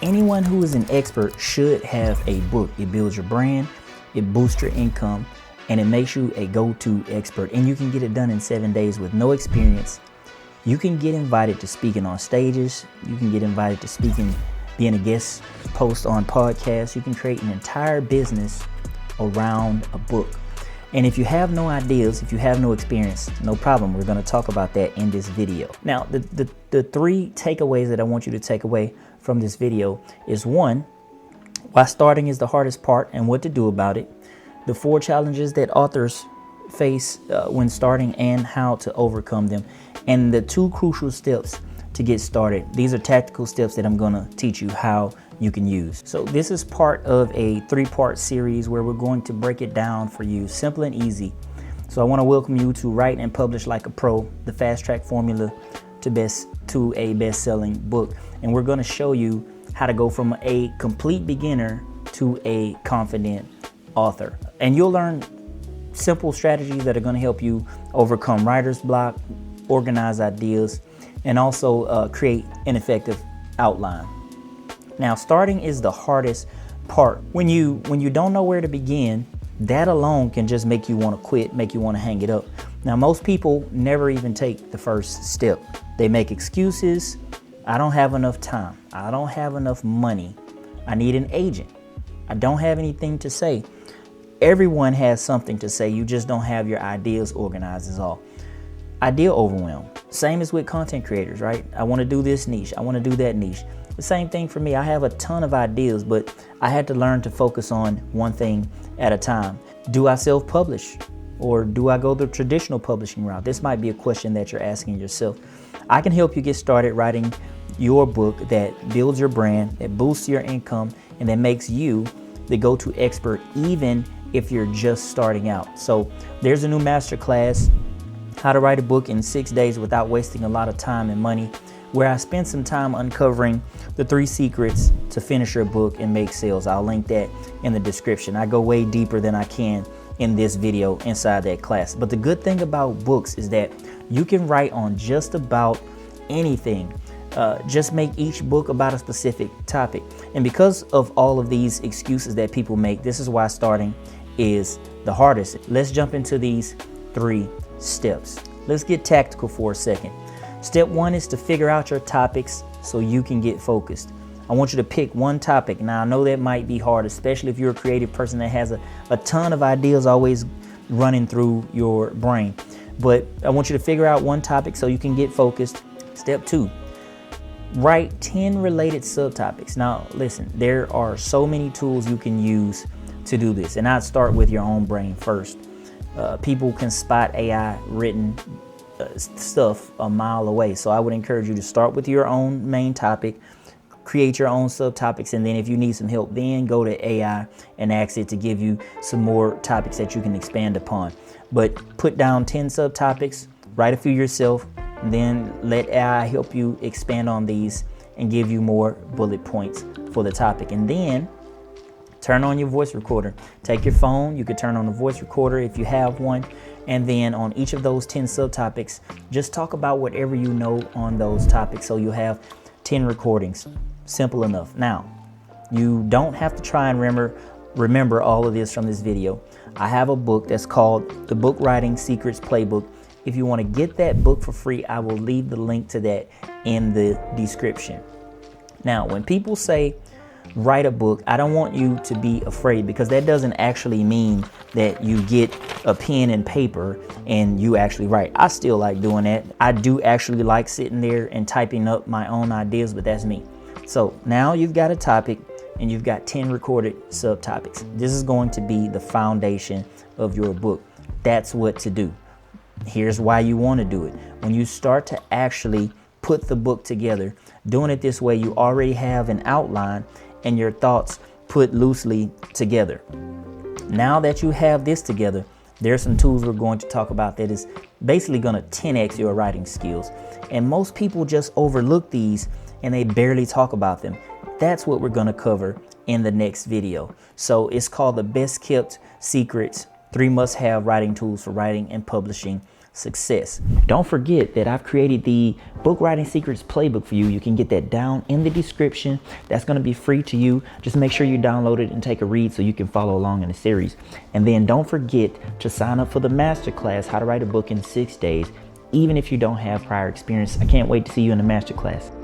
Anyone who is an expert should have a book. It builds your brand, it boosts your income, and it makes you a go-to expert. And you can get it done in 7 days with no experience. You can get invited to speaking on stages. You can get invited to speaking, being a guest host on podcasts. You can create an entire business around a book. And if you have no ideas, if you have no experience, no problem. We're going to talk about that in this video. Now, the three takeaways that I want you to take away from this video is: one, why starting is the hardest part and what to do about it; the 4 challenges that authors face when starting and how to overcome them; and the 2 crucial steps to get started. These are tactical steps that I'm going to teach you how you can use. So this is part of a 3-part series where we're going to break it down for you, simple and easy. So I want to welcome you to Write and Publish Like a Pro, the fast track formula to a best-selling book. And we're going to show you how to go from a complete beginner to a confident author. And you'll learn simple strategies that are going to help you overcome writer's block, organize ideas, and also create an effective outline. Now, starting is the hardest part. When you don't know where to begin, that alone can just make you want to quit, make you want to hang it up. Now, most people never even take the first step. They make excuses. I don't have enough time. I don't have enough money. I need an agent. I don't have anything to say. Everyone has something to say. You just don't have your ideas organized is all. Idea overwhelm. Same as with content creators, right? I want to do this niche. I want to do that niche. The same thing for me. I have a ton of ideas, but I had to learn to focus on one thing at a time. Do I self-publish or do I go the traditional publishing route? This might be a question that you're asking yourself. I can help you get started writing your book that builds your brand, that boosts your income, and that makes you the go-to expert even if you're just starting out. So there's a new masterclass, How to Write a Book in 6 Days Without Wasting a Lot of Time and Money, where I spend some time uncovering the 3 secrets to finish your book and make sales. I'll link that in the description. I go way deeper than I can in this video inside that class. But the good thing about books is that you can write on just about anything. Just make each book about a specific topic. And because of all of these excuses that people make, this is why starting is the hardest. Let's jump into these 3 steps. Let's get tactical for a second. Step 1 is to figure out your topics so you can get focused. I want you to pick one topic. Now, I know that might be hard, especially if you're a creative person that has a ton of ideas always running through your brain. But I want you to figure out one topic so you can get focused. Step 2, write 10 related subtopics. Now, listen, there are so many tools you can use to do this. And I'd start with your own brain first. People can spot AI written stuff a mile away. So I would encourage you to start with your own main topic, create your own subtopics, and then if you need some help, then go to AI and ask it to give you some more topics that you can expand upon. But put down 10 subtopics, write a few yourself, and then let AI help you expand on these and give you more bullet points for the topic. And then turn on your voice recorder. Take your phone, you could turn on the voice recorder if you have one, and then on each of those 10 subtopics, just talk about whatever you know on those topics so you have 10 recordings. Simple enough. Now, you don't have to try and remember all of this from this video. I have a book that's called The Book Writing Secrets Playbook. If you want to get that book for free, I will leave the link to that in the description. Now, when people say write a book, I don't want you to be afraid, because that doesn't actually mean that you get a pen and paper and you actually write. I still like doing that. I do actually like sitting there and typing up my own ideas, but that's me. So now you've got a topic and you've got 10 recorded subtopics. This is going to be the foundation of your book. That's what to do. Here's why you want to do it. When you start to actually put the book together, doing it this way, you already have an outline and your thoughts put loosely together. Now that you have this together, there are some tools we're going to talk about that is basically going to 10x your writing skills. And most people just overlook these and they barely talk about them. That's what we're going to cover in the next video. So it's called the Best Kept Secrets, 3 must-have writing tools for writing and publishing success. Don't forget that I've created the Book Writing Secrets Playbook for you. You can get that down in the description. That's going to be free to you. Just make sure you download it and take a read so you can follow along in the series. And then don't forget to sign up for the masterclass, How to Write a Book in 6 Days, even if you don't have prior experience. I can't wait to see you in the masterclass.